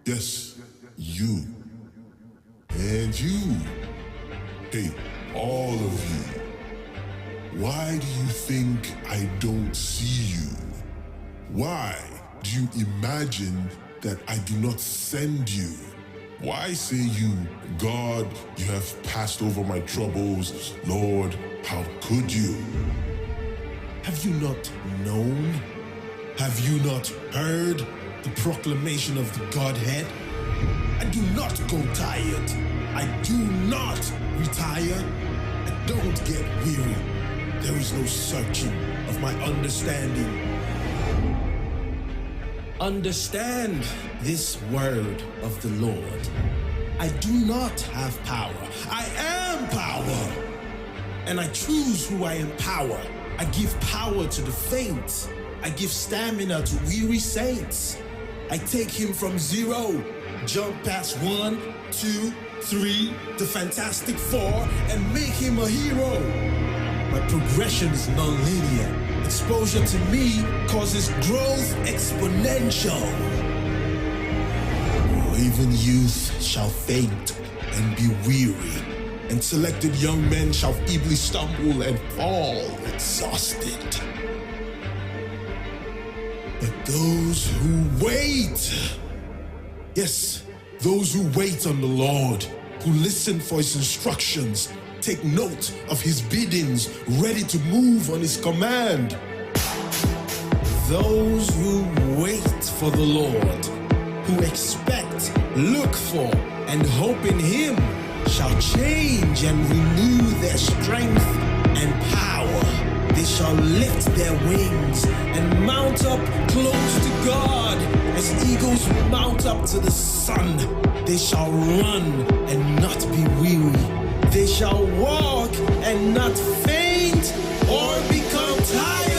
Yes, you. And you. Hey, all of you. Why do you think I don't see you? Why do you imagine that I do not send you? Why say you, God, you have passed over my troubles? Lord, how could you? Have you not known? Have you not heard the proclamation of the Godhead? I do not go tired. I do not retire. I don't get weary. There is no searching of my understanding. Understand this word of the Lord. I do not have power. I am power. And I choose who I empower. I give power to the faint. I give stamina to weary saints. I take him from 0, jump past 1, 2, 3, the Fantastic Four, and make him a hero. My progression is non-linear. Exposure to me causes growth exponential. Even youth shall faint and be weary, and selected young men shall feebly stumble and fall exhausted. But those who wait, yes, those who wait on the Lord, who listen for his instructions, take note of his biddings, ready to move on his command. Those who wait for the Lord, who expect, look for, and hope in him, shall change and renew their strength and power. They shall lift their wings and mount up close to God. As eagles mount up to the sun, they shall run and not be weary. They shall walk and not faint or become tired.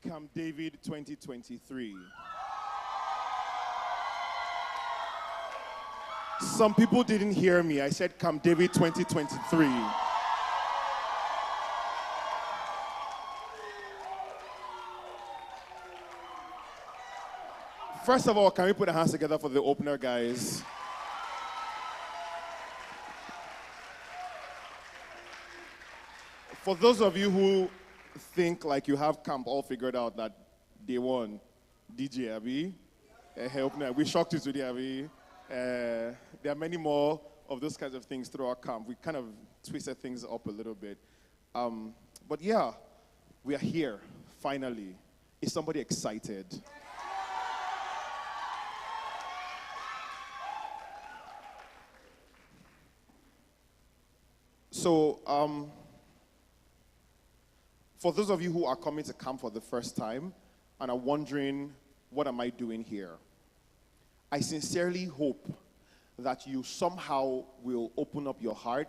Camp David 2023. Some people didn't hear me. I said Camp David 2023. First of all, can we put our hands together for the opener, guys? For those of you who think like you have camp all figured out, that day one, DJ Abi, opener, we shocked you today, Abi. There are many more of those kinds of things throughout camp. We kind of twisted things up a little bit. But yeah, we are here, finally. Is somebody excited? So, for those of you who are coming to camp for the first time and are wondering, what am I doing here? I sincerely hope that you somehow will open up your heart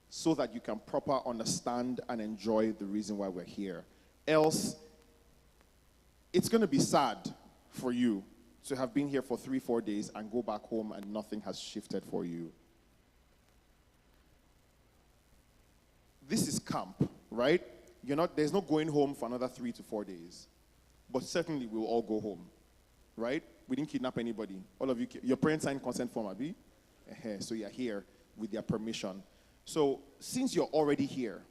so that you can properly understand and enjoy the reason why we're here. Else, It's going to be sad for you to have been here for 3-4 days and go back home and nothing has shifted for you. This is camp, right? There's no going home for another 3 to 4 days. But certainly we'll all go home, right? We didn't kidnap anybody. All of you, your parents signed consent form, Abi? So you're here with their permission. So since you're already here,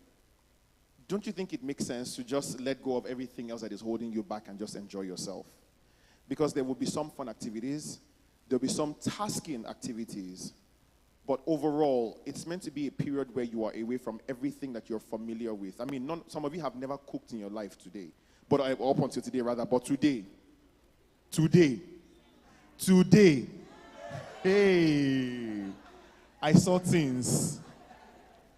don't you think it makes sense to just let go of everything else that is holding you back and just enjoy yourself? Because there will be some fun activities, there'll be some tasking activities, but overall, it's meant to be a period where you are away from everything that you're familiar with. I mean, some of you have never cooked in your life today, but up until today rather, but today, hey, I saw things.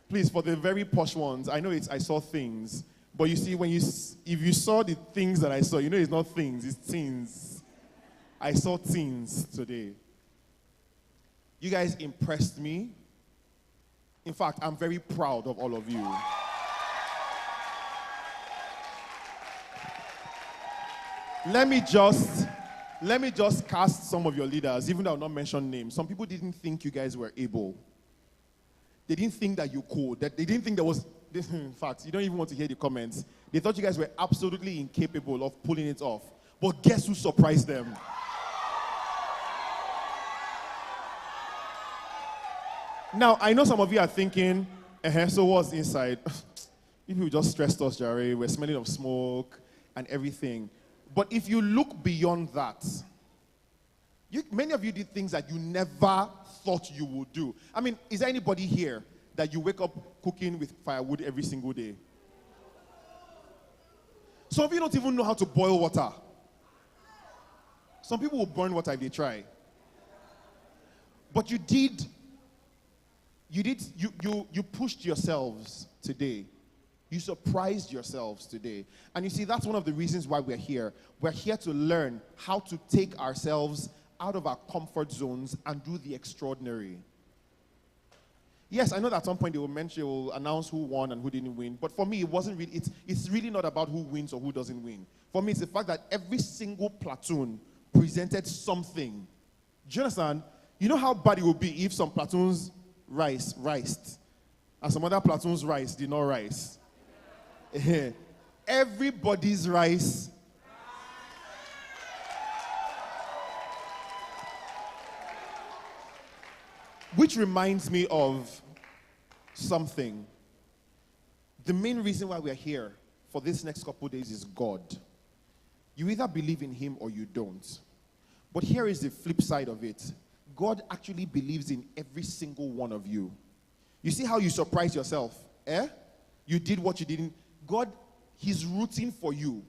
Please, for the very posh ones, I know I saw things, but you see, if you saw the things that I saw, it's not things, it's things. I saw things today. You guys impressed me. In fact, I'm very proud of all of you. Let me just cast some of your leaders, even though I'll not mention names. Some people didn't think you guys were able. They didn't think that you could. They didn't think there was, in fact, you don't even want to hear the comments. They thought you guys were absolutely incapable of pulling it off. But guess who surprised them? Now, I know some of you are thinking, so what's inside? People just stressed us, Jerry. We're smelling of smoke and everything. But if you look beyond that, many of you did things that you never thought you would do. I mean, is there anybody here that you wake up cooking with firewood every single day? Some of you don't even know how to boil water. Some people will burn water if they try. But you pushed yourselves today. You surprised yourselves today. And you see, that's one of the reasons why we're here. We're here to learn how to take ourselves out of our comfort zones and do the extraordinary. Yes, I know that at some point they will announce who won and who didn't win. But for me, it wasn't really, it's really not about who wins or who doesn't win. For me, it's the fact that every single platoon presented something. Do you understand? You know how bad it would be if some platoons rised, and some other platoons rise did not rise. Everybody's rise. Which reminds me of something. The main reason why we're here for this next couple of days is God. You either believe in him or you don't. But here is the flip side of it. God actually believes in every single one of you. You see how you surprised yourself? You did what you didn't. God, he's rooting for you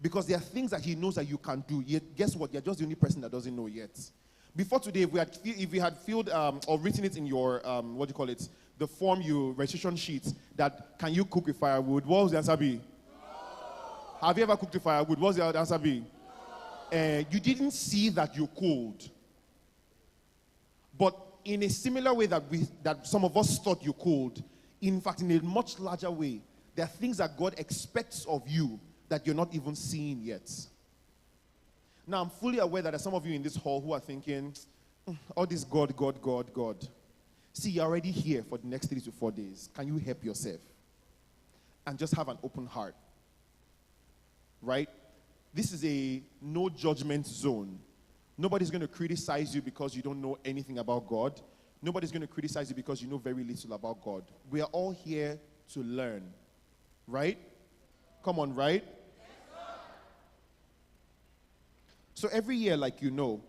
because there are things that he knows that you can do. Yet, guess what? You're just the only person that doesn't know yet. Before today, if we had filled or written it in your, the form, your registration sheet, that can you cook with firewood, what was the answer be? No. Have you ever cooked with firewood? What was the answer be? No. You didn't see that you could. But in a similar way that some of us thought you could, in fact, in a much larger way, there are things that God expects of you that you're not even seeing yet. Now, I'm fully aware that there are some of you in this hall who are thinking, all this God. See, you're already here for the next 3 to 4 days. Can you help yourself? And just have an open heart. Right? This is a no judgment zone. Nobody's going to criticize you because you don't know anything about God. Nobody's going to criticize you because you know very little about God. We are all here to learn. Right? Come on, right? So every year, like you know,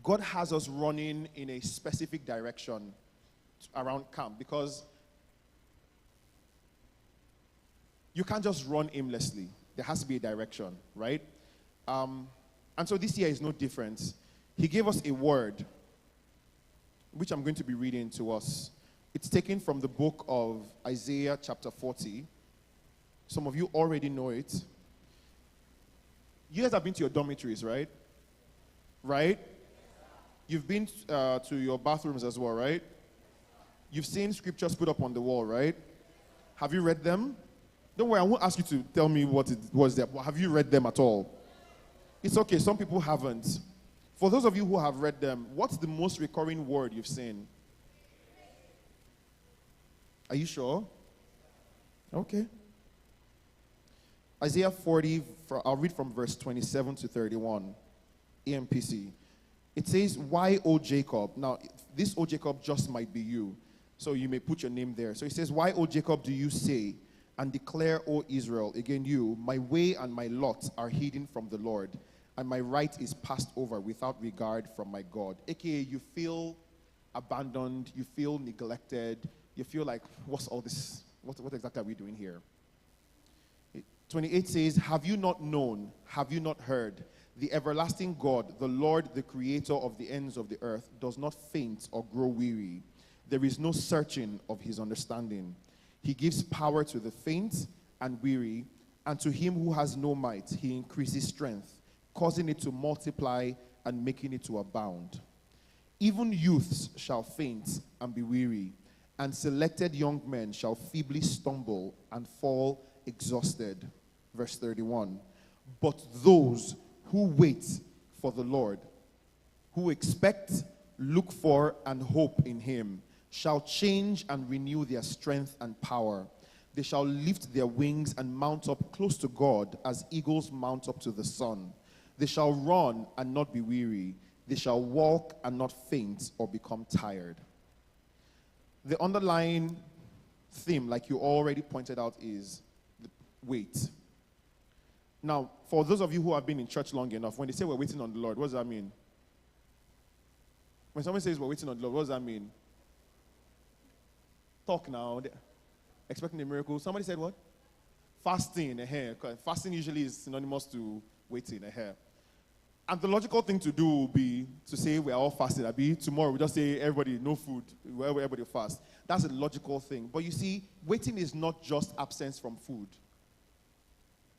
God has us running in a specific direction around camp because you can't just run aimlessly. There has to be a direction, right? And so this year is no different. He gave us a word, which I'm going to be reading to us. It's taken from the book of Isaiah chapter 40. Some of you already know it. You guys have been to your dormitories, right? Right? You've been to your bathrooms as well, right? You've seen scriptures put up on the wall, right? Have you read them? Don't worry, I won't ask you to tell me what it was there, but have you read them at all? It's okay, some people haven't. For those of you who have read them, what's the most recurring word you've seen? Are you sure? Okay. Isaiah 40, I'll read from verse 27 to 31, AMPC. It says, why, O Jacob? Now, this O Jacob just might be you, so you may put your name there. So it says, why, O Jacob, do you say, and declare, O Israel, again you, my way and my lot are hidden from the Lord, and my right is passed over without regard from my God. AKA, you feel abandoned, you feel neglected, you feel like, what's all this? What exactly are we doing here? 28 says, have you not known, have you not heard? The everlasting God, the Lord, the creator of the ends of the earth, does not faint or grow weary. There is no searching of his understanding. He gives power to the faint and weary, and to him who has no might, he increases strength, causing it to multiply and making it to abound. Even youths shall faint and be weary, and selected young men shall feebly stumble and fall exhausted. Verse 31. But those who wait for the Lord, who expect, look for, and hope in him, shall change and renew their strength and power. They shall lift their wings and mount up close to God as eagles mount up to the sun. They shall run and not be weary. They shall walk and not faint or become tired. The underlying theme, like you already pointed out, is wait. Now, for those of you who have been in church long enough, when they say we're waiting on the Lord, what does that mean? When someone says we're waiting on the Lord, what does that mean? Talk now. Expecting a miracle. Somebody said what? Fasting. Fasting usually is synonymous to waiting. And the logical thing to do would be to say we're all fasting. Tomorrow we just say everybody, no food, everybody fast. That's a logical thing. But you see, waiting is not just absence from food.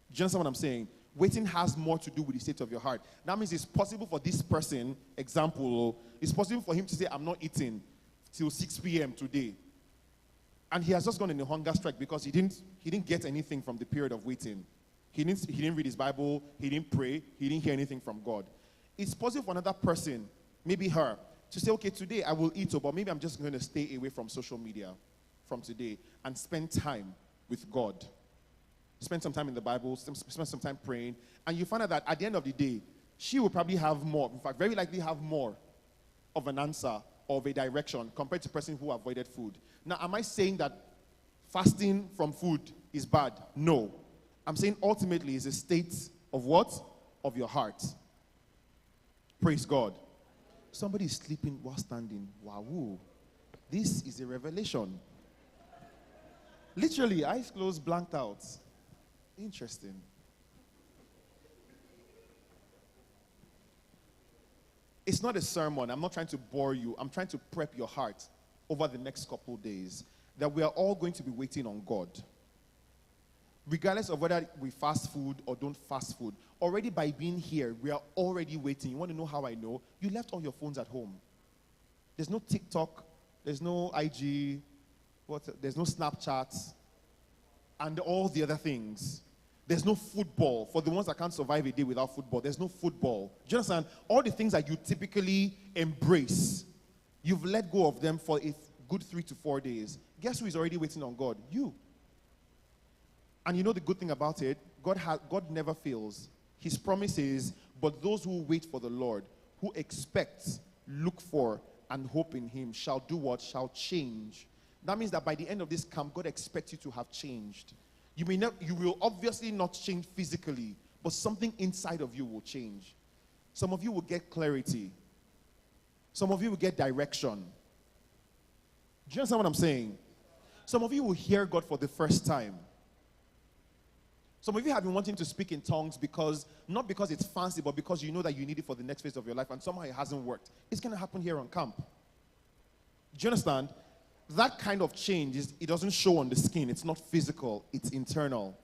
Do you understand what I'm saying? Waiting has more to do with the state of your heart. That means it's possible for this person, example, it's possible for him to say, I'm not eating till 6 p.m. today. And he has just gone in a hunger strike because he didn't get anything from the period of waiting. He didn't read his Bible, he didn't pray, he didn't hear anything from God. It's possible for another person, maybe her, to say, okay, today I will eat, but maybe I'm just going to stay away from social media from today and spend time with God. Spend some time in the Bible, spend some time praying, and you find out that at the end of the day, she will probably have more, in fact, very likely have more of an answer or of a direction compared to the person who avoided food. Now, am I saying that fasting from food is bad? No. I'm saying ultimately it's a state of what? Of your heart. Praise God. Somebody is sleeping while standing. Wow. This is a revelation. Literally, eyes closed, blanked out. Interesting. It's not a sermon. I'm not trying to bore you. I'm trying to prep your heart over the next couple of days that we are all going to be waiting on God. Regardless of whether we fast food or don't fast food, already by being here, we are already waiting. You want to know how I know? You left all your phones at home. There's no TikTok. There's no IG. There's no Snapchat. And all the other things. There's no football. For the ones that can't survive a day without football, there's no football. Do you understand? All the things that you typically embrace, you've let go of them for a good 3 to 4 days. Guess who is already waiting on God? You. And you know the good thing about it? God never fails. His promise is, but those who wait for the Lord, who expect, look for, and hope in him, shall do what? Shall change. That means that by the end of this camp, God expects you to have changed. You will obviously not change physically, but something inside of you will change. Some of you will get clarity. Some of you will get direction. Do you understand what I'm saying? Some of you will hear God for the first time. Some of you have been wanting to speak in tongues not because it's fancy, but because you know that you need it for the next phase of your life, and somehow it hasn't worked. It's going to happen here on camp. Do you understand? That kind of change, it doesn't show on the skin. It's not physical. It's internal.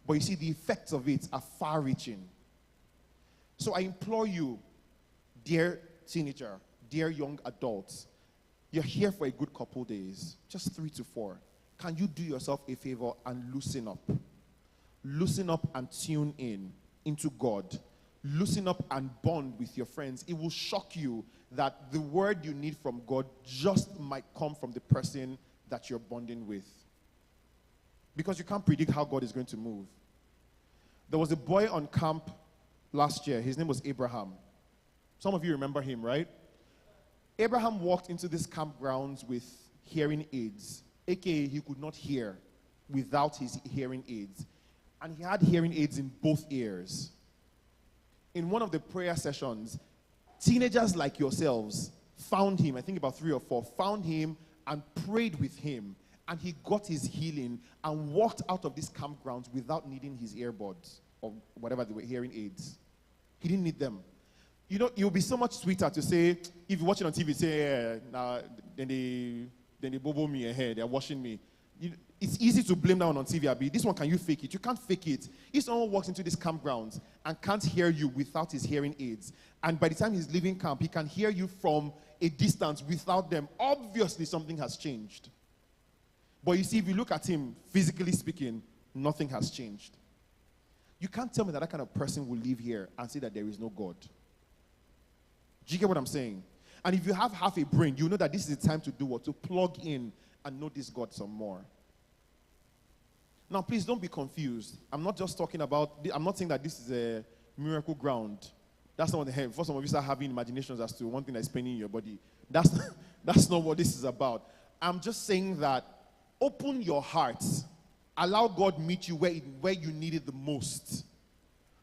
But you see, the effects of it are far-reaching. So I implore you, dear teenager, dear young adults, you're here for a good couple days, just 3 to 4. Can you do yourself a favor and loosen up? Loosen up and tune in into God. loosen up and bond with your friends, it will shock you that the word you need from God just might come from the person that you're bonding with. Because you can't predict how God is going to move. There was a boy on camp last year. His name was Abraham. Some of you remember him, right? Abraham walked into this campgrounds with hearing aids, aka he could not hear without his hearing aids. And he had hearing aids in both ears. In one of the prayer sessions, teenagers like yourselves found him, I think about 3 or 4, found him and prayed with him. And he got his healing and walked out of this campground without needing his earbuds or whatever they were, hearing aids. He didn't need them. You know, it would be so much sweeter to say, if you watch it on TV, say, yeah, nah, then they bobo me ahead, they're washing me. It's easy to blame that one on TV, Abi. This one, can you fake it? You can't fake it. If someone walks into this campground and can't hear you without his hearing aids, and by the time he's leaving camp, he can hear you from a distance without them, obviously something has changed. But you see, if you look at him, physically speaking, nothing has changed. You can't tell me that that kind of person will live here and say that there is no God. Do you get what I'm saying? And if you have half a brain, you know that this is the time to do what? To plug in and know this God some more. Now, please don't be confused. I'm not just talking about, I'm not saying that this is a miracle ground. That's not what the head. For some of you start having imaginations as to one thing that's paining your body. That's not what this is about. I'm just saying that open your heart. Allow God meet you where you need it the most.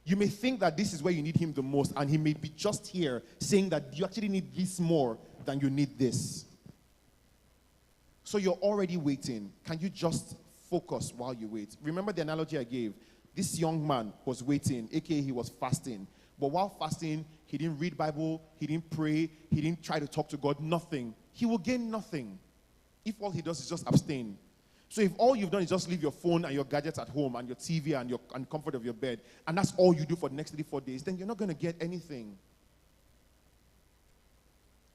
You may think that this is where you need him the most, and he may be just here saying that you actually need this more than you need this. So you're already waiting. Can you just focus while you wait? Remember the analogy I gave. This young man was waiting, aka he was fasting. But while fasting, he didn't read Bible, he didn't pray, he didn't try to talk to God, nothing. He will gain nothing if all he does is just abstain. So if all you've done is just leave your phone and your gadgets at home and your TV and comfort of your bed, and that's all you do for the next 3-4 days, then you're not going to get anything.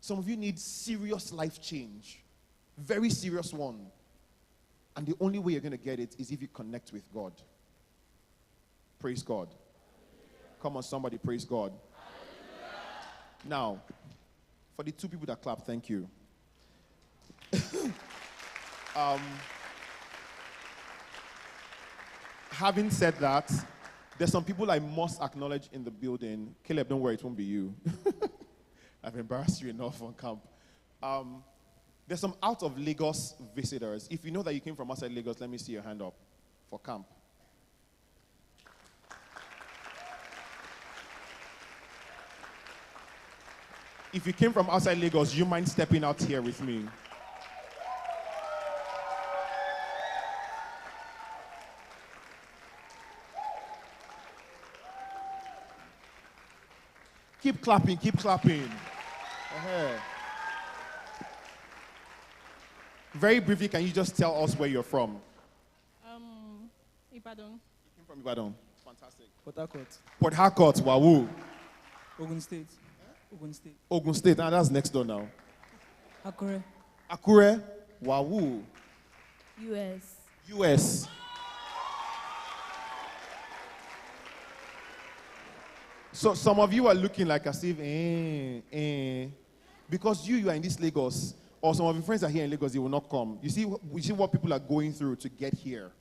Some of you need serious life change. Very serious one. And the only way you're going to get it is if you connect with God. Praise God. Come on, somebody, praise God. Now, for the 2 people that clap, thank you. Having said that, there's some people I must acknowledge in the building. Caleb, don't worry, it won't be you. I've embarrassed you enough on camp. There's some out of Lagos visitors. If you know that you came from outside Lagos, let me see your hand up for camp. If you came from outside Lagos, you mind stepping out here with me? Keep clapping, keep clapping. Uh-huh. Very briefly, can you just tell us where you're from? Ibadan. You came from Ibadan. Fantastic. Port Harcourt. Port Harcourt, wahoo. Ogun State. Ogun State. Ogun State, and that's next door now. Akure. Akure, wahoo. US. US. So some of you are looking like as if, because you are in this Lagos, or some of your friends are here in Lagos, they will not come. You see what people are going through to get here.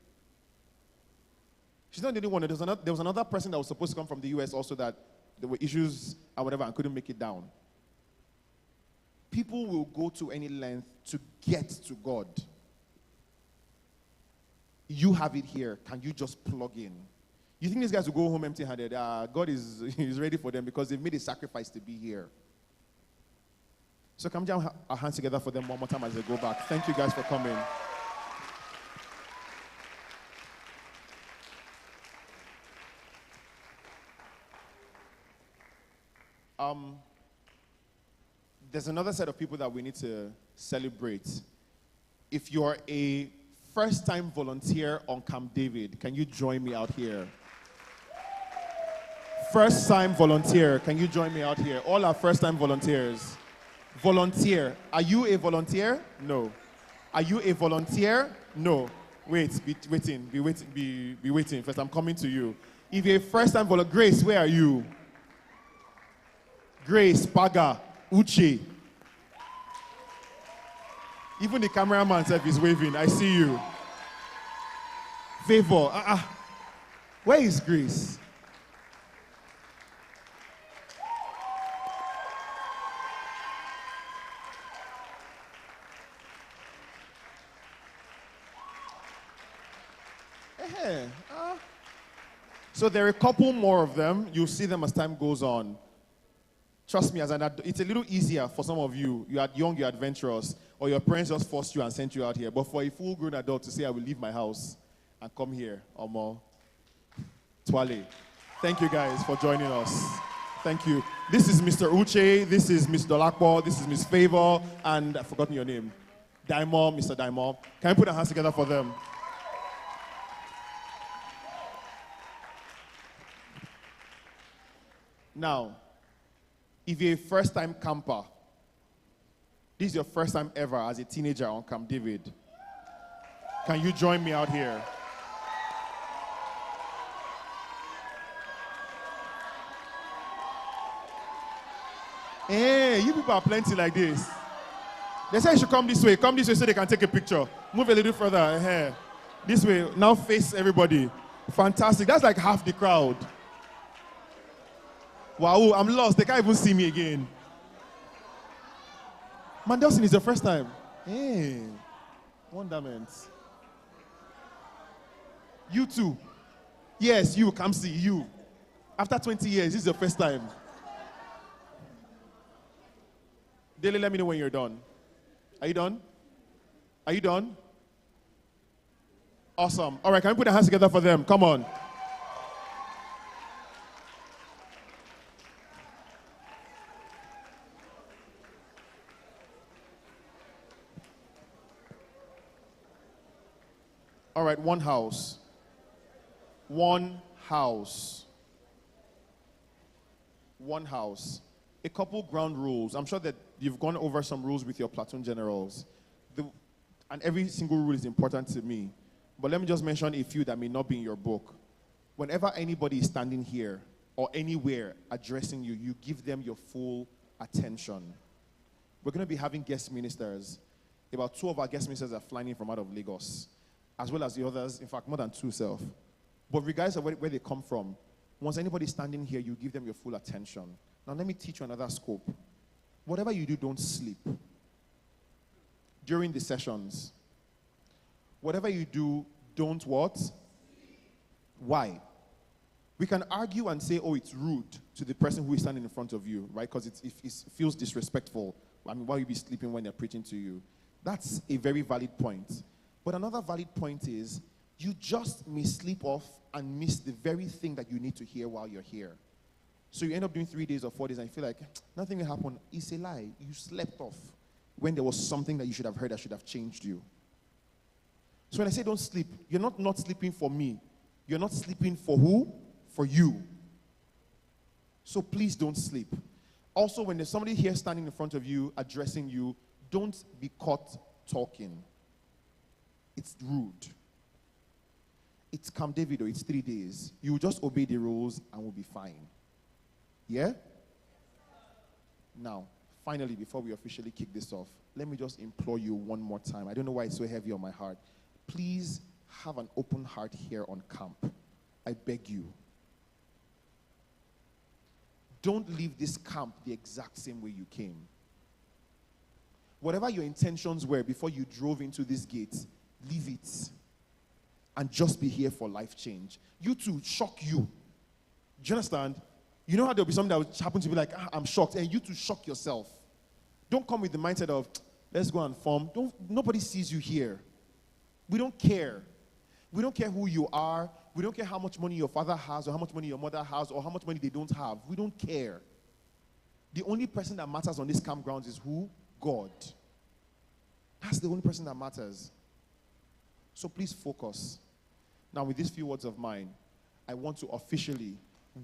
She's not the only one. There was another person that was supposed to come from the US also that there were issues and whatever and couldn't make it down. People will go to any length to get to God. You have it here. Can you just plug in? You think these guys will go home empty-handed? God is ready for them because they've made a sacrifice to be here. So come down our hands together for them one more time as they go back. Thank you guys for coming. There's another set of people that we need to celebrate. If you're a first-time volunteer on Camp David, can you join me out here? First-time volunteer, can you join me out here? All our first-time volunteers. Volunteer. Are you a volunteer? No. Are you a volunteer? No. Wait, be waiting. First, I'm coming to you. If you're a first-time volunteer, Grace, where are you? Grace, Paga, Uche. Even the cameraman self is waving. I see you. Favor. Where is Grace? So there are a couple more of them. You'll see them as time goes on. Trust me, it's a little easier for some of you. You are young, you're adventurous, or your parents just forced you and sent you out here. But for a full-grown adult to say, I will leave my house and come here, or more. Twale. Thank you guys for joining us. Thank you. This is Mr. Uche, this is Ms. Dolakpo, this is Ms. Favor, and I've forgotten your name. Daimo, Mr. Daimo. Can you put our hands together for them? Now, if you're a first-time camper, this is your first time ever as a teenager on Camp David, can you join me out here? Hey, you people are plenty like this. They say you should come this way so they can take a picture. Move a little further. This way, now face everybody. Fantastic, that's like half the crowd. Wow, I'm lost. They can't even see me again. Mandelson is your first time. Hey, wonderment. You too. Yes, you, come see you. After 20 years, this is your first time. Dele, let me know when you're done. Are you done? Are you done? Awesome. All right, can we put our hands together for them? Come on. All right, one house. One house. One house. A couple ground rules. I'm sure that you've gone over some rules with your platoon generals. And every single rule is important to me. But let me just mention a few that may not be in your book. Whenever anybody is standing here or anywhere addressing you, you give them your full attention. We're going to be having guest ministers. About 2 of our guest ministers are flying in from out of Lagos, as well as the others, in fact, more than 2 self. But regardless of where they come from, once anybody's standing here, you give them your full attention. Now, let me teach you another scope. Whatever you do, don't sleep. During the sessions, whatever you do, don't what? Why? We can argue and say, oh, it's rude to the person who is standing in front of you, right? Because it feels disrespectful. I mean, why would you be sleeping when they're preaching to you? That's a very valid point. But another valid point is, you just may sleep off and miss the very thing that you need to hear while you're here. So you end up doing 3 days or 4 days and you feel like, nothing will happen. It's a lie. You slept off when there was something that you should have heard that should have changed you. So when I say don't sleep, you're not sleeping for me. You're not sleeping for who? For you. So please don't sleep. Also, when there's somebody here standing in front of you, addressing you, don't be caught talking. It's rude. It's Camp David, it's 3 days. You will just obey the rules and we'll be fine. Yeah? Now, finally, before we officially kick this off, let me just implore you one more time. I don't know why it's so heavy on my heart. Please have an open heart here on camp. I beg you. Don't leave this camp the exact same way you came. Whatever your intentions were before you drove into this gate, leave it. And just be here for life change. You too, shock you. Do you understand? You know how there'll be something that will happen to be like, I'm shocked, and you too shock yourself. Don't come with the mindset of, let's go and form. Nobody sees you here. We don't care. We don't care who you are. We don't care how much money your father has or how much money your mother has or how much money they don't have. We don't care. The only person that matters on this campground is who? God. That's the only person that matters. So please focus. Now with these few words of mine, I want to officially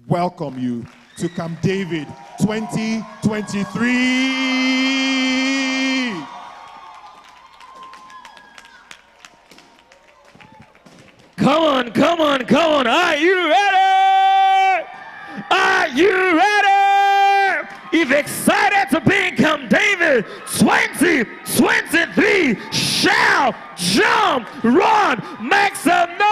welcome you to Camp David 2023. Come on, come on, come on. Are you ready? Are you ready? If Steve excited to become David 2023 shall jump, run, make some noise.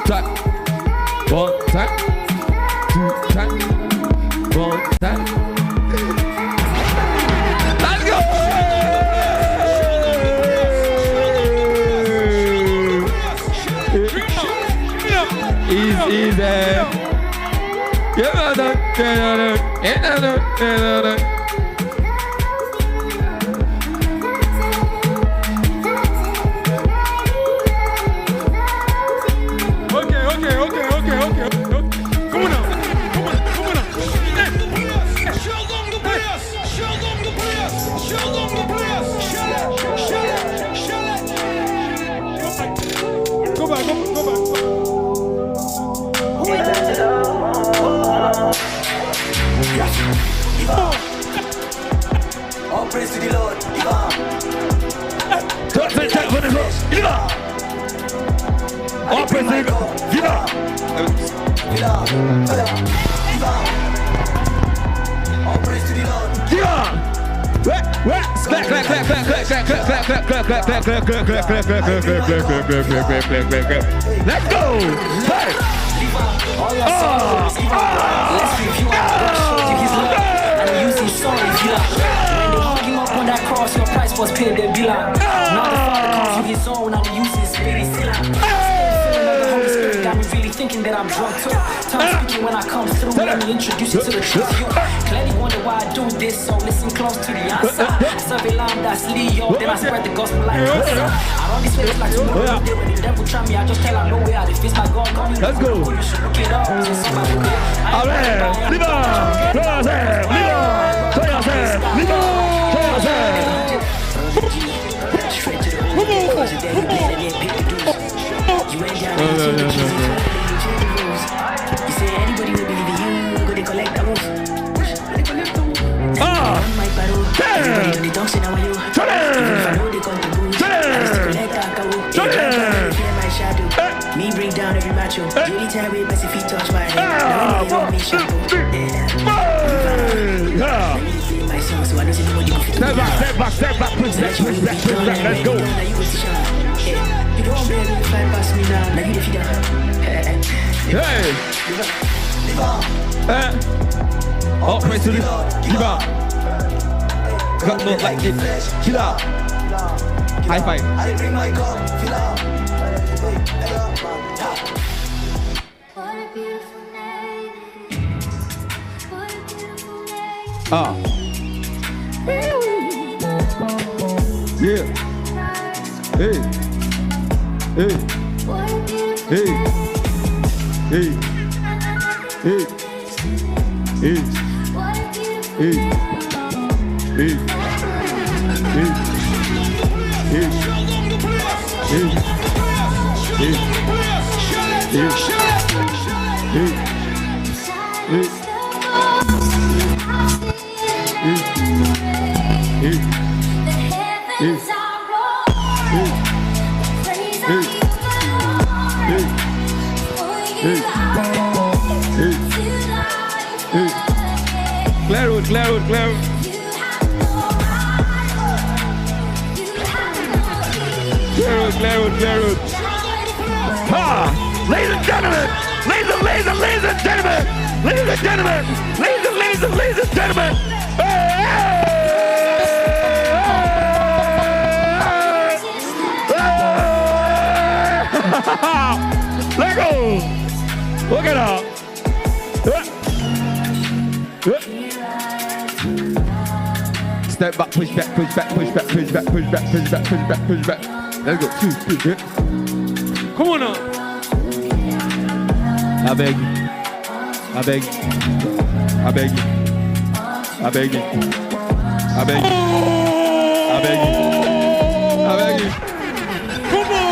time. One time. Two time. One time. Let's go! Easy. Okay. Come on now. Go back. All praise to the Lord. All praise to God. Viva! All praise to the Lord. Viva! Let's go! Hey! All your songs, let's review and show you his love and use his song if you like. When they hung him up on that cross, your price was paid, they be like. Now the Father comes with his own and he uses his spirit, still like. The Holy Spirit got me really thinking that I'm drunk too. Tongue speaking when I come through, let me introduce you to the truth. You clearly wonder why I do this, so listen close to the answer. Serve a lamb that's Leo, then I spread the gospel like this. I run this place like tomorrow, day when the devil try me, I just tell her no way out. If it's my God, come in. Let's go. You should look it up. Allez, viva! Straight to the holy cause the day you get it, pick the dudes. You ain't down there, you say anybody will believe in you, go they collect the roof. My battle, everybody they don't say now you. Even if I know they come to booze, I still collect that cow. Fear my shadow, me bring down every macho. The only time we best if he touch my head, now they don't me shadow. My song, so I don't see nobody go fit. Step back, push back, let's go. You don't blame me if I pass me now, now you the feeder. Hey! All praise to the Viva! Got no like it. Chill out. High five. I bring my cup, fill up. What a beautiful name. What a beautiful name. Yeah. Hey. What a beautiful Hey. Hey. Hey. Hey. What a beautiful Hey. Hey. Hey. Hey. Claro. Claro. Ha! Ladies and gentlemen! Ladies and gentlemen! Let go! Look it up! Step back, push back. Let's go. Two. Come on now. I beg you. Come on.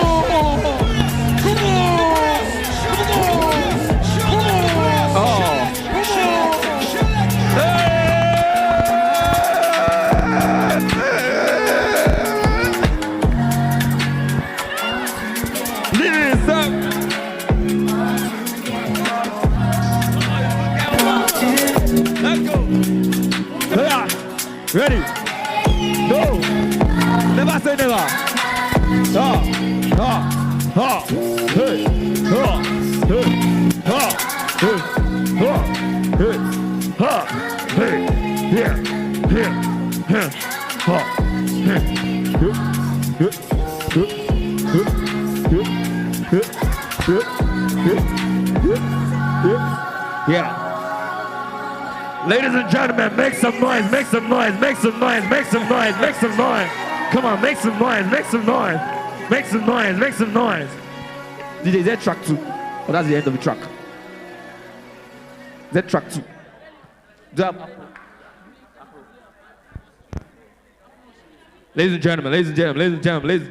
Ready? Go! Never say never. Hey. Yeah. Ladies and gentlemen, make some noise, make some noise, make some noise, make some noise, make some noise. Come on, make some noise, make some noise. Make some noise, make some noise. DJ, is that track 2? Oh, that's the end of the track. Is that track 2? Ladies and gentlemen, ladies and gentlemen, ladies and gentlemen, ladies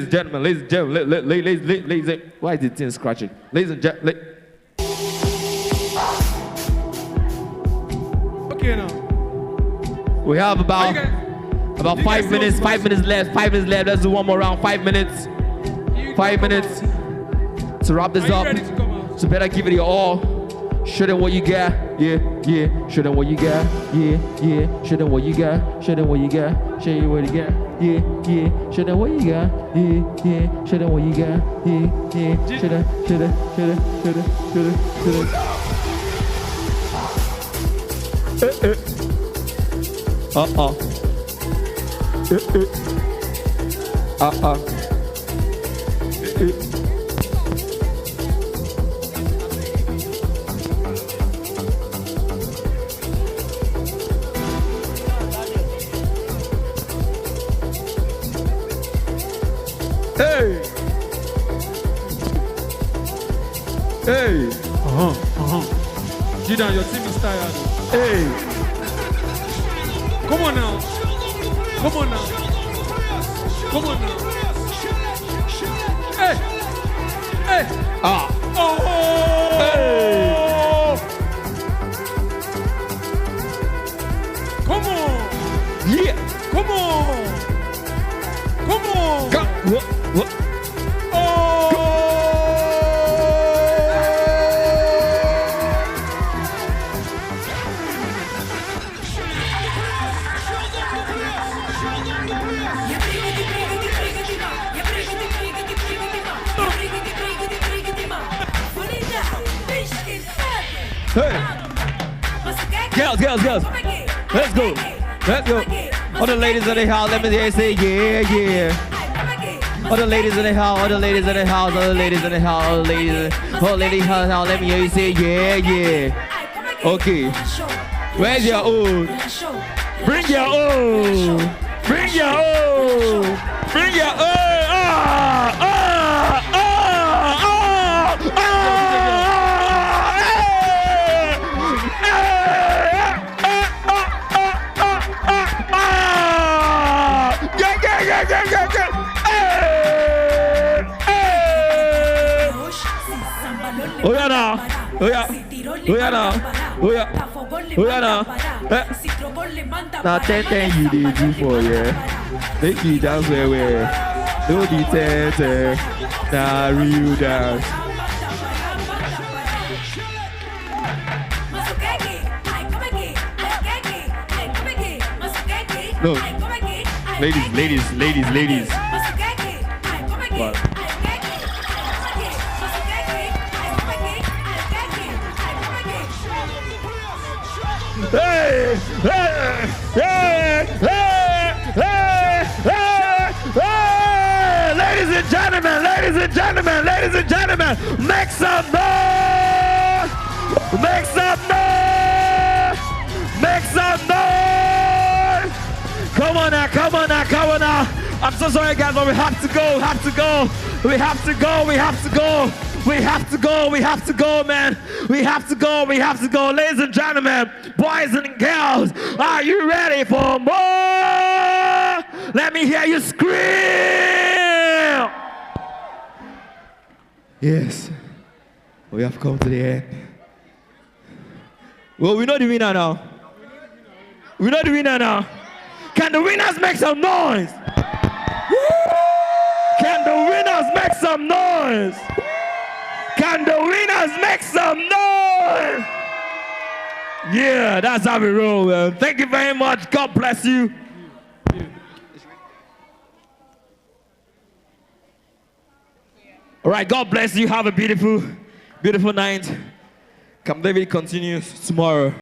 and gentlemen, ladies and gentlemen, ladies and why is the thing scratching? Ladies and gentlemen. Okay now. We have about 5 minutes, 5 minutes left, 5 minutes left. Let's do one more round, 5 minutes. 5 minutes to wrap this up. So better give it your all. Show them what you got, yeah, yeah. Show them what you got, yeah, yeah. Show them what you got, show them what you got, show you what you got, yeah, yeah. Show them what you got, yeah, yeah. Show them what you got, yeah, yeah. Show them, show them, show them, show them, show them, show them. Hey! Hey! Gideon, your team is tired. Hey! Come on now. Come on now. Come on now. Hey! Hey! Ah! Oh! Hey! Come on! Yeah! Come on! Come on! Go! What? What? Oh! Hey! Girls, girls, girls! Let's go! Let's go! All the ladies in the house, let me hear you say yeah, yeah. All the ladies in the house, all the ladies in the house, all the ladies in the house, all the ladies in the house, let me hear you say yeah, yeah. Okay. Where's your own? Bring your own! Bring your own! Bring your own! Oh yeah now, oh yeah, oh yeah now, oh yeah, oh yeah now. Now 10 you did do for yeah. Take you dance where no be 10, now real dance. No, ladies. What? Hey! Hey! Hey! Hey! Hey! Hey! Hey! Ladies and gentlemen, make some noise! Make some noise! Make some noise! Come on now! I'm so sorry guys, but we have to go, We have to go, man. We have to go. Ladies and gentlemen, boys and girls, are you ready for more? Let me hear you scream. Yes, we have come to the end. Well, we know the winner now. Can the winners make some noise? Can the winners make some noise? Yeah, that's how we roll, man. Thank you very much. God bless you. All right, God bless you. Have a beautiful Beautiful night. Camp David continues tomorrow.